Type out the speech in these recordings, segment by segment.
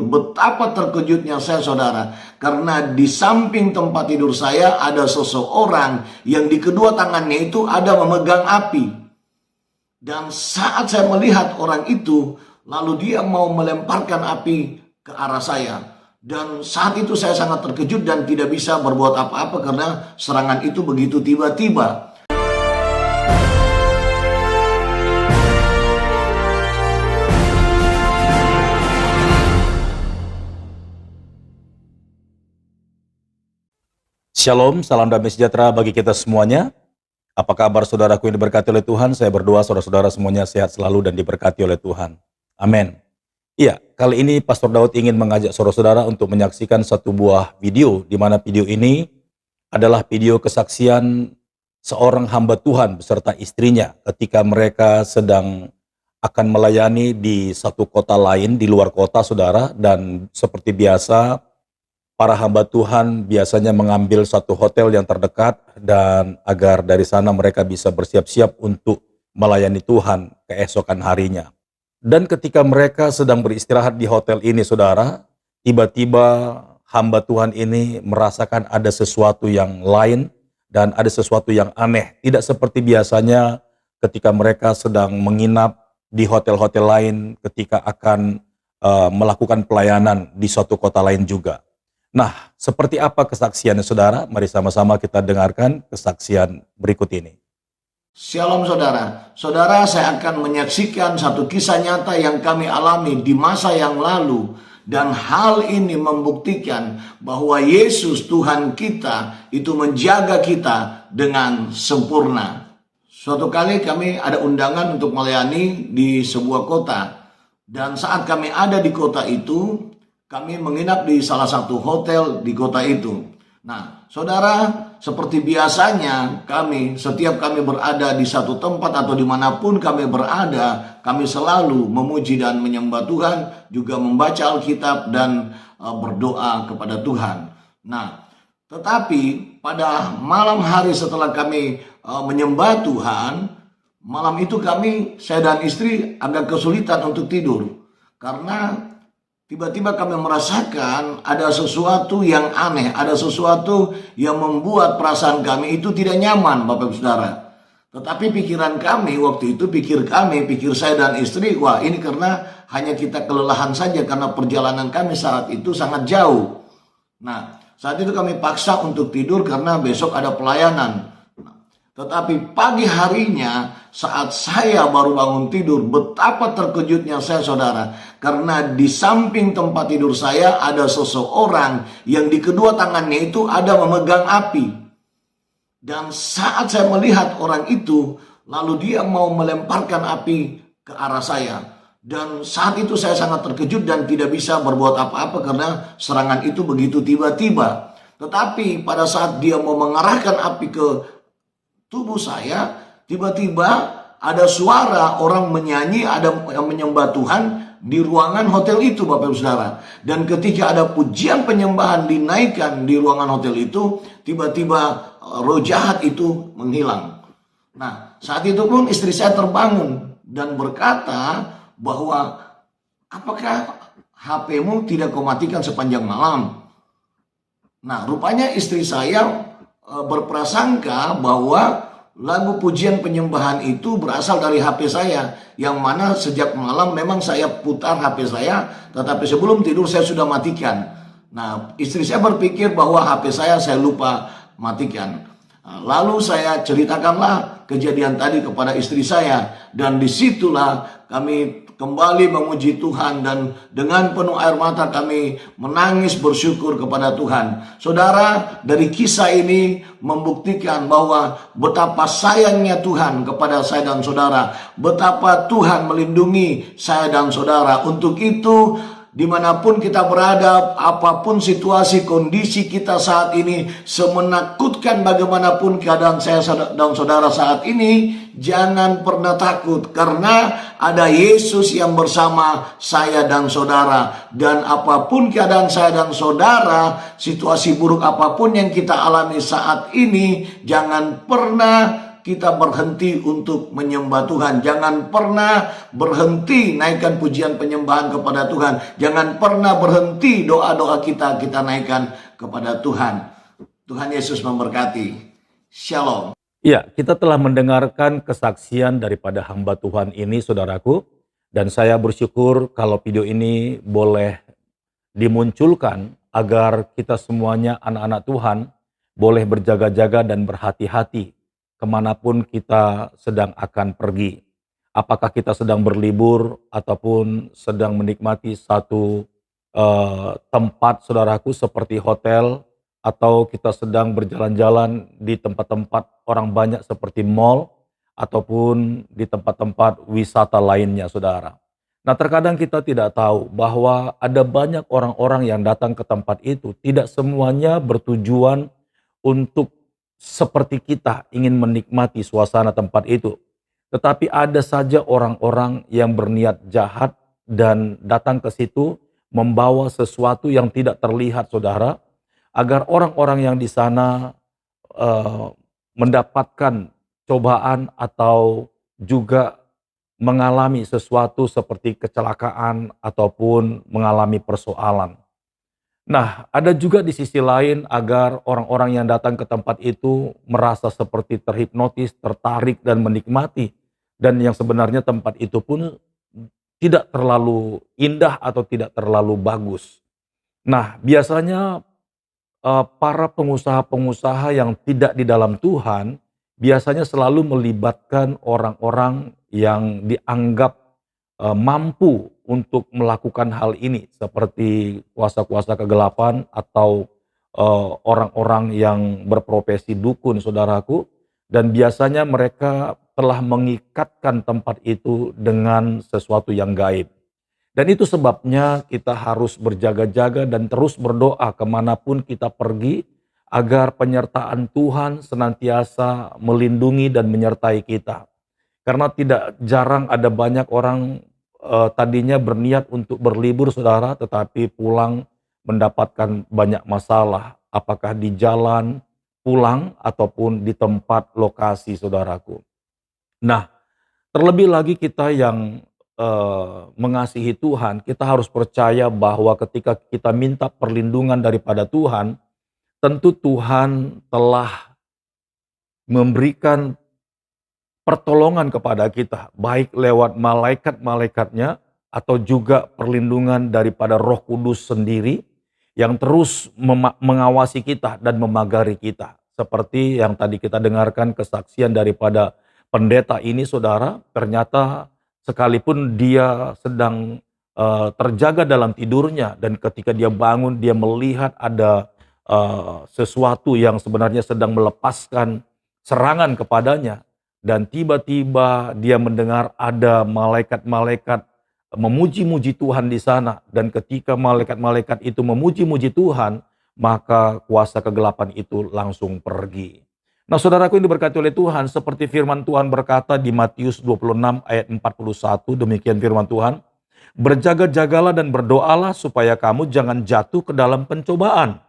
betapa terkejutnya saya saudara. Karena di samping tempat tidur saya ada seseorang yang di kedua tangannya itu ada memegang api. Dan saat saya melihat orang itu, lalu dia mau melemparkan api ke arah saya. Dan saat itu saya sangat terkejut dan tidak bisa berbuat apa-apa karena serangan itu begitu tiba-tiba. Shalom, salam damai sejahtera bagi kita semuanya. Apa kabar saudaraku yang diberkati oleh Tuhan? Saya berdoa saudara-saudara semuanya sehat selalu dan diberkati oleh Tuhan. Amin. Iya, kali ini Pastor Daud ingin mengajak saudara-saudara untuk menyaksikan satu buah video, di mana video ini adalah video kesaksian seorang hamba Tuhan beserta istrinya ketika mereka sedang akan melayani di satu kota lain, di luar kota saudara, dan seperti biasa, para hamba Tuhan biasanya mengambil satu hotel yang terdekat dan agar dari sana mereka bisa bersiap-siap untuk melayani Tuhan keesokan harinya. Dan ketika mereka sedang beristirahat di hotel ini saudara, tiba-tiba hamba Tuhan ini merasakan ada sesuatu yang lain dan ada sesuatu yang aneh. Tidak seperti biasanya ketika mereka sedang menginap di hotel-hotel lain ketika akan melakukan pelayanan di suatu kota lain juga. Nah, seperti apa kesaksiannya saudara? Mari sama-sama kita dengarkan kesaksian berikut ini. Shalom saudara. Saudara, saya akan menyaksikan satu kisah nyata yang kami alami di masa yang lalu. Dan hal ini membuktikan bahwa Yesus Tuhan kita itu menjaga kita dengan sempurna. Suatu kali kami ada undangan untuk melayani di sebuah kota. Dan saat kami ada di kota itu, kami menginap di salah satu hotel di kota itu. Nah, saudara, seperti biasanya setiap kami berada di satu tempat atau dimanapun kami berada, kami selalu memuji dan menyembah Tuhan, juga membaca Alkitab dan berdoa kepada Tuhan. Nah, tetapi pada malam hari setelah kami menyembah Tuhan, malam itu saya dan istri agak kesulitan untuk tidur. Karena tiba-tiba kami merasakan ada sesuatu yang aneh, ada sesuatu yang membuat perasaan kami itu tidak nyaman, Bapak Ibu Saudara. Tetapi pikiran kami waktu itu, pikir saya dan istri, wah ini karena hanya kita kelelahan saja karena perjalanan kami saat itu sangat jauh. Nah, saat itu kami paksa untuk tidur karena besok ada pelayanan. Tetapi pagi harinya saat saya baru bangun tidur, betapa terkejutnya saya saudara. Karena di samping tempat tidur saya ada seseorang yang di kedua tangannya itu ada memegang api. Dan saat saya melihat orang itu, lalu dia mau melemparkan api ke arah saya. Dan saat itu saya sangat terkejut dan tidak bisa berbuat apa-apa karena serangan itu begitu tiba-tiba. Tetapi pada saat dia mau mengarahkan api ke tubuh saya, tiba-tiba ada suara orang menyanyi, ada yang menyembah Tuhan di ruangan hotel itu, Bapak Ibu Saudara. Dan ketika ada pujian penyembahan dinaikkan di ruangan hotel itu, tiba-tiba roh jahat itu menghilang. Nah, saat itu pun istri saya terbangun dan berkata bahwa apakah HP-mu tidak kau matikan sepanjang malam? Nah, rupanya istri saya berprasangka bahwa lagu pujian penyembahan itu berasal dari HP saya, yang mana sejak malam memang saya putar HP saya, tetapi sebelum tidur saya sudah matikan. Nah, istri saya berpikir bahwa HP saya lupa matikan. Nah, lalu saya ceritakanlah kejadian tadi kepada istri saya, dan disitulah kami kembali memuji Tuhan dan dengan penuh air mata kami menangis bersyukur kepada Tuhan. Saudara, dari kisah ini membuktikan bahwa betapa sayangnya Tuhan kepada saya dan saudara, betapa Tuhan melindungi saya dan saudara. Untuk itu, dimanapun kita berada, apapun situasi kondisi kita saat ini, semenakutkan bagaimanapun keadaan saya dan saudara saat ini, jangan pernah takut karena ada Yesus yang bersama saya dan saudara. Dan apapun keadaan saya dan saudara, situasi buruk apapun yang kita alami saat ini, jangan pernah kita berhenti untuk menyembah Tuhan. Jangan pernah berhenti naikkan pujian penyembahan kepada Tuhan. Jangan pernah berhenti doa-doa kita naikkan kepada Tuhan. Tuhan Yesus memberkati. Shalom. Ya, kita telah mendengarkan kesaksian daripada hamba Tuhan ini, saudaraku. Dan saya bersyukur kalau video ini boleh dimunculkan agar kita semuanya anak-anak Tuhan boleh berjaga-jaga dan berhati-hati kemanapun kita sedang akan pergi. Apakah kita sedang berlibur ataupun sedang menikmati satu tempat, saudaraku, seperti hotel, atau kita sedang berjalan-jalan di tempat-tempat orang banyak seperti mall ataupun di tempat-tempat wisata lainnya, saudara. Nah, terkadang kita tidak tahu bahwa ada banyak orang-orang yang datang ke tempat itu, tidak semuanya bertujuan untuk seperti kita ingin menikmati suasana tempat itu. Tetapi ada saja orang-orang yang berniat jahat dan datang ke situ membawa sesuatu yang tidak terlihat, saudara, agar orang-orang yang di sana mendapatkan cobaan atau juga mengalami sesuatu seperti kecelakaan ataupun mengalami persoalan. Nah, ada juga di sisi lain agar orang-orang yang datang ke tempat itu merasa seperti terhipnotis, tertarik dan menikmati. Dan yang sebenarnya tempat itu pun tidak terlalu indah atau tidak terlalu bagus. Nah, biasanya para pengusaha-pengusaha yang tidak di dalam Tuhan biasanya selalu melibatkan orang-orang yang dianggap mampu untuk melakukan hal ini, seperti kuasa-kuasa kegelapan atau orang-orang yang berprofesi dukun, saudaraku. Dan biasanya mereka telah mengikatkan tempat itu dengan sesuatu yang gaib. Dan itu sebabnya kita harus berjaga-jaga dan terus berdoa kemanapun kita pergi, agar penyertaan Tuhan senantiasa melindungi dan menyertai kita. Karena tidak jarang ada banyak orang tadinya berniat untuk berlibur, saudara, tetapi pulang mendapatkan banyak masalah. Apakah di jalan pulang ataupun di tempat lokasi, saudaraku. Nah, terlebih lagi kita yang mengasihi Tuhan, kita harus percaya bahwa ketika kita minta perlindungan daripada Tuhan, tentu Tuhan telah memberikan pertolongan kepada kita, baik lewat malaikat-malaikatnya atau juga perlindungan daripada Roh Kudus sendiri yang terus mengawasi kita dan memagari kita. Seperti yang tadi kita dengarkan kesaksian daripada pendeta ini, saudara, ternyata sekalipun dia sedang terjaga dalam tidurnya dan ketika dia bangun dia melihat ada sesuatu yang sebenarnya sedang melepaskan serangan kepadanya. Dan tiba-tiba dia mendengar ada malaikat-malaikat memuji-muji Tuhan di sana. Dan ketika malaikat-malaikat itu memuji-muji Tuhan, maka kuasa kegelapan itu langsung pergi. Nah, saudaraku yang diberkati oleh Tuhan, seperti firman Tuhan berkata di Matius 26 ayat 41, demikian firman Tuhan, berjaga-jagalah dan berdoalah supaya kamu jangan jatuh ke dalam pencobaan.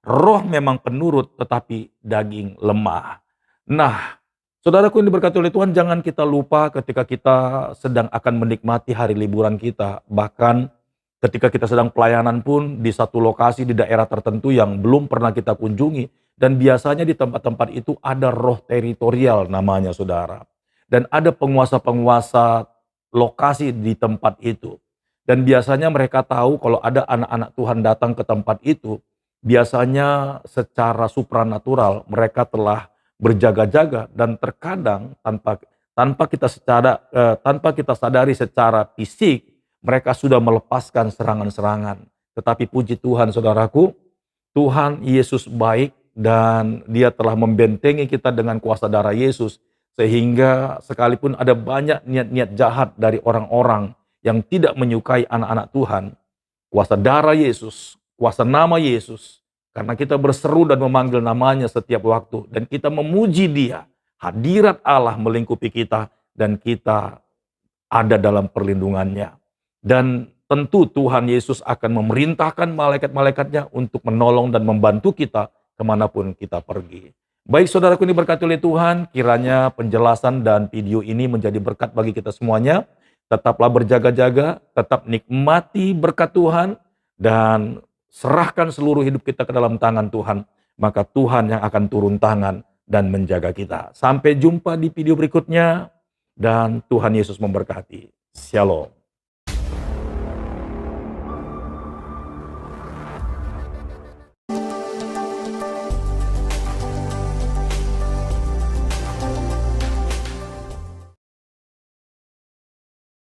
Roh memang penurut tetapi daging lemah. Nah, saudaraku yang diberkati oleh Tuhan, jangan kita lupa ketika kita sedang akan menikmati hari liburan kita. Bahkan ketika kita sedang pelayanan pun di satu lokasi di daerah tertentu yang belum pernah kita kunjungi. Dan biasanya di tempat-tempat itu ada roh teritorial namanya, saudara. Dan ada penguasa-penguasa lokasi di tempat itu. Dan biasanya mereka tahu kalau ada anak-anak Tuhan datang ke tempat itu, biasanya secara supranatural mereka telah berjaga-jaga dan terkadang tanpa kita sadari secara fisik mereka sudah melepaskan serangan-serangan. Tetapi puji Tuhan, saudaraku, Tuhan Yesus baik dan Dia telah membentengi kita dengan kuasa darah Yesus, sehingga sekalipun ada banyak niat-niat jahat dari orang-orang yang tidak menyukai anak-anak Tuhan, kuasa darah Yesus, kuasa nama Yesus, karena kita berseru dan memanggil namanya setiap waktu. Dan kita memuji Dia. Hadirat Allah melingkupi kita. Dan kita ada dalam perlindungannya. Dan tentu Tuhan Yesus akan memerintahkan malaikat-malaikatnya untuk menolong dan membantu kita kemanapun kita pergi. Baik saudaraku ini berkati oleh Tuhan, kiranya penjelasan dan video ini menjadi berkat bagi kita semuanya. Tetaplah berjaga-jaga, tetap nikmati berkat Tuhan, dan serahkan seluruh hidup kita ke dalam tangan Tuhan. Maka Tuhan yang akan turun tangan dan menjaga kita. Sampai jumpa di video berikutnya, dan Tuhan Yesus memberkati. Shalom.